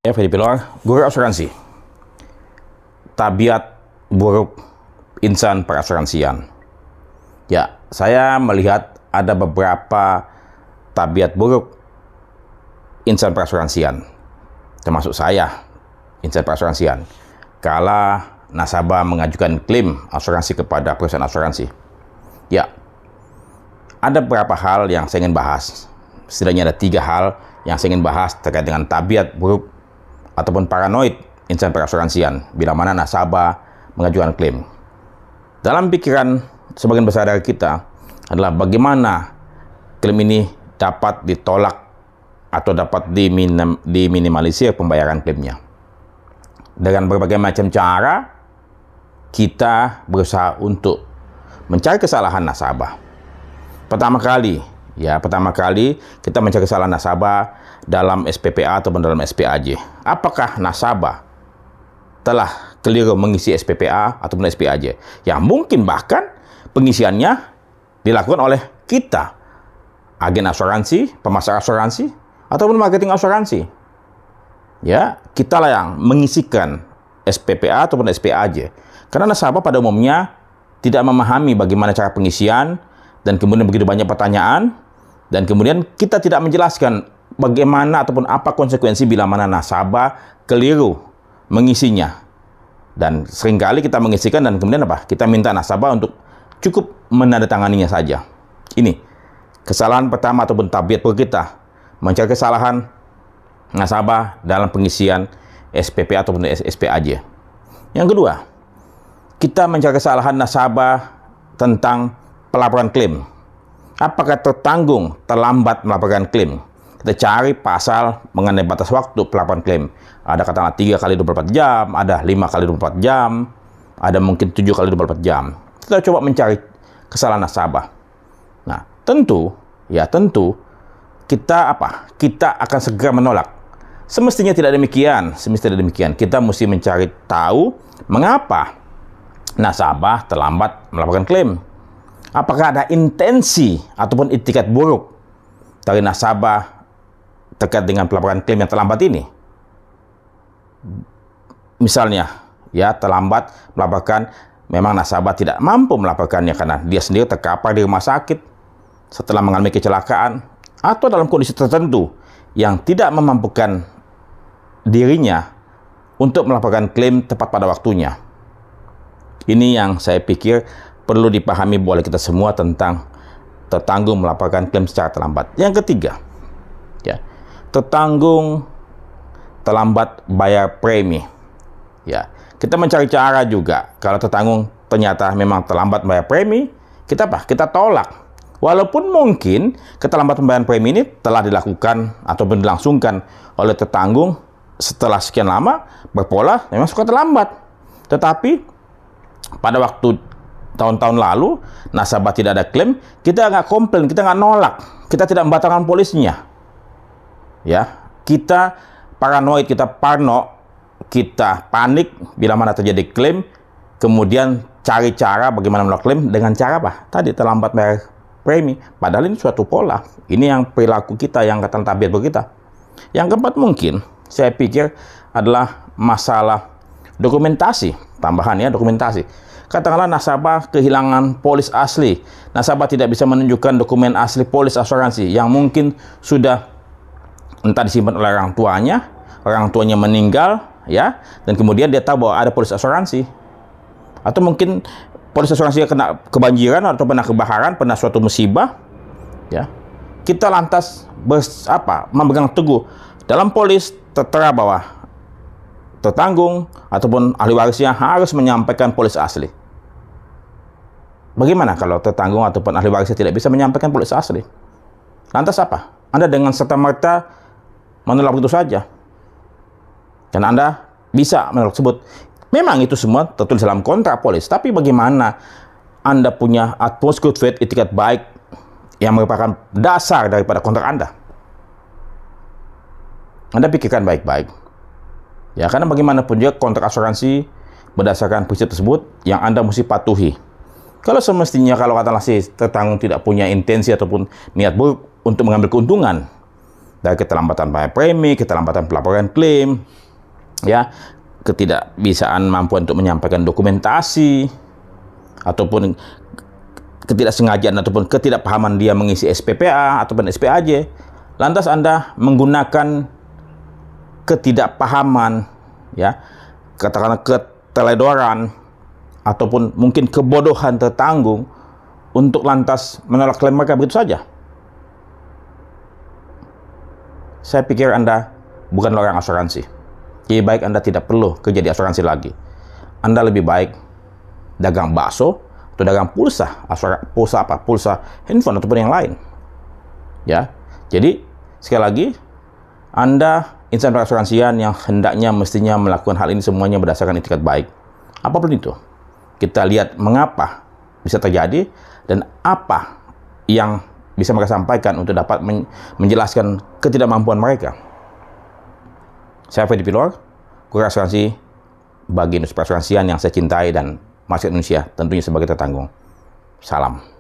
Fedi Pilor, guru asuransi. Tabiat buruk insan perasuransian. Ya, saya melihat ada beberapa tabiat buruk insan perasuransian, termasuk saya, insan perasuransian. Kala nasabah mengajukan klaim asuransi kepada perusahaan asuransi. Ya, ada beberapa hal yang saya ingin bahas. Setidaknya ada 3 hal yang saya ingin bahas terkait dengan tabiat buruk ataupun paranoid insan perasuransian bila mana nasabah mengajukan klaim. Dalam pikiran sebagian besar dari kita adalah bagaimana klaim ini dapat ditolak atau dapat diminimalisir pembayaran klaimnya. Dengan berbagai macam cara, kita berusaha untuk mencari kesalahan nasabah. Pertama kali kita mencari kesalahan nasabah dalam SPPA atau dalam SPAJ. Apakah nasabah telah keliru mengisi SPPA ataupun SPAJ? Yang mungkin bahkan pengisiannya dilakukan oleh kita, agen asuransi, pemasar asuransi, ataupun marketing asuransi. Ya, kitalah yang mengisikan SPPA ataupun SPAJ. Karena nasabah pada umumnya tidak memahami bagaimana cara pengisian, dan kemudian begitu banyak pertanyaan, dan kemudian kita tidak menjelaskan bagaimana ataupun apa konsekuensi bila mana nasabah keliru mengisinya. Dan seringkali kita mengisikan dan kemudian apa? Kita minta nasabah untuk cukup menandatanganinya saja. Ini kesalahan pertama ataupun tabiat buruk kita, mencari kesalahan nasabah dalam pengisian SPP ataupun SPAJ. Yang kedua, kita mencari kesalahan nasabah tentang pelaporan klaim. Apakah tertanggung terlambat melaporkan klaim? Kita cari pasal mengenai batas waktu pelaporan klaim. Ada katakanlah 3 kali 24 jam, ada 5 kali 24 jam, ada mungkin 7 kali 24 jam. Kita coba mencari kesalahan nasabah. Nah, tentu kita akan segera menolak. Semestinya tidak demikian. Kita mesti mencari tahu mengapa nasabah terlambat melaporkan klaim. Apakah ada intensi ataupun itikat buruk dari nasabah terkait dengan pelaporan klaim yang terlambat ini? Misalnya, ya, terlambat melaporkan, memang nasabah tidak mampu melaporkannya karena dia sendiri terkapar di rumah sakit setelah mengalami kecelakaan, atau dalam kondisi tertentu yang tidak memampukan dirinya untuk melaporkan klaim tepat pada waktunya. Ini yang saya pikir perlu dipahami oleh kita semua tentang tertanggung melaporkan klaim secara terlambat. Yang ketiga, ya, tertanggung terlambat bayar premi. Ya, kita mencari cara juga. Kalau tertanggung ternyata memang terlambat bayar premi, kita tolak. Walaupun mungkin keterlambatan pembayaran premi ini telah dilakukan ataupun dilangsungkan oleh tertanggung setelah sekian lama, berpola memang suka terlambat. Tetapi pada waktu tahun-tahun lalu, nasabah tidak ada klaim, kita nggak komplain, kita nggak nolak, kita tidak membatalkan polisnya. Ya, kita paranoid, kita panik bila mana terjadi klaim, kemudian cari cara bagaimana menolak klaim dengan cara apa? Tadi terlambat bayar premi. Padahal ini suatu pola. Ini yang perilaku kita, yang kata tabiat kita. Yang keempat mungkin, saya pikir adalah masalah dokumentasi. Tambahan ya, dokumentasi. Katakanlah nasabah kehilangan polis asli. Nasabah tidak bisa menunjukkan dokumen asli polis asuransi yang mungkin sudah entah disimpan oleh orang tuanya meninggal, ya, dan kemudian dia tahu bahwa ada polis asuransi. Atau mungkin polis asuransi kena kebanjiran atau pernah kebakaran, pernah suatu musibah, ya. Kita lantas memegang teguh dalam polis tertera bahwa tertanggung ataupun ahli warisnya harus menyampaikan polis asli. Bagaimana kalau tertanggung ataupun ahli warisnya tidak bisa menyampaikan polis asli? Lantas apa? Anda dengan serta-merta menolak begitu saja? Dan Anda bisa menolak tersebut. Memang itu semua tertulis dalam kontrak polis, tapi bagaimana Anda punya utmost good faith, etikat baik yang merupakan dasar daripada kontrak Anda? Anda pikirkan baik-baik. Ya, karena bagaimanapun juga kontrak asuransi berdasarkan prinsip tersebut yang Anda mesti patuhi. Kalau semestinya kalau katakanlah si tertanggung tidak punya intensi ataupun niat buruk untuk mengambil keuntungan Dari keterlambatan bayar premi, keterlambatan pelaporan klaim, ya, ketidakbisaan mampu untuk menyampaikan dokumentasi, ataupun ketidaksengajaan ataupun ketidakpahaman dia mengisi SPPA ataupun SPAJ. Lantas Anda menggunakan ketidakpahaman, ya, katakanlah keteledoran ataupun mungkin kebodohan tertanggung untuk lantas menolak klaim mereka begitu saja. Saya pikir Anda bukan orang asuransi. Lebih baik Anda tidak perlu kerja di asuransi lagi. Anda lebih baik dagang bakso atau dagang pulsa, pulsa handphone ataupun yang lain. Ya, jadi sekali lagi, Anda insan perasuransian yang hendaknya mestinya melakukan hal ini semuanya berdasarkan etikat baik. Apapun itu, kita lihat mengapa bisa terjadi dan apa yang bisa mereka sampaikan untuk dapat menjelaskan ketidakmampuan mereka. Saya Freddy Pilor, Kurir Asuransi bagi industri perasuransian yang saya cintai dan masyarakat Indonesia tentunya sebagai tertanggung. Salam.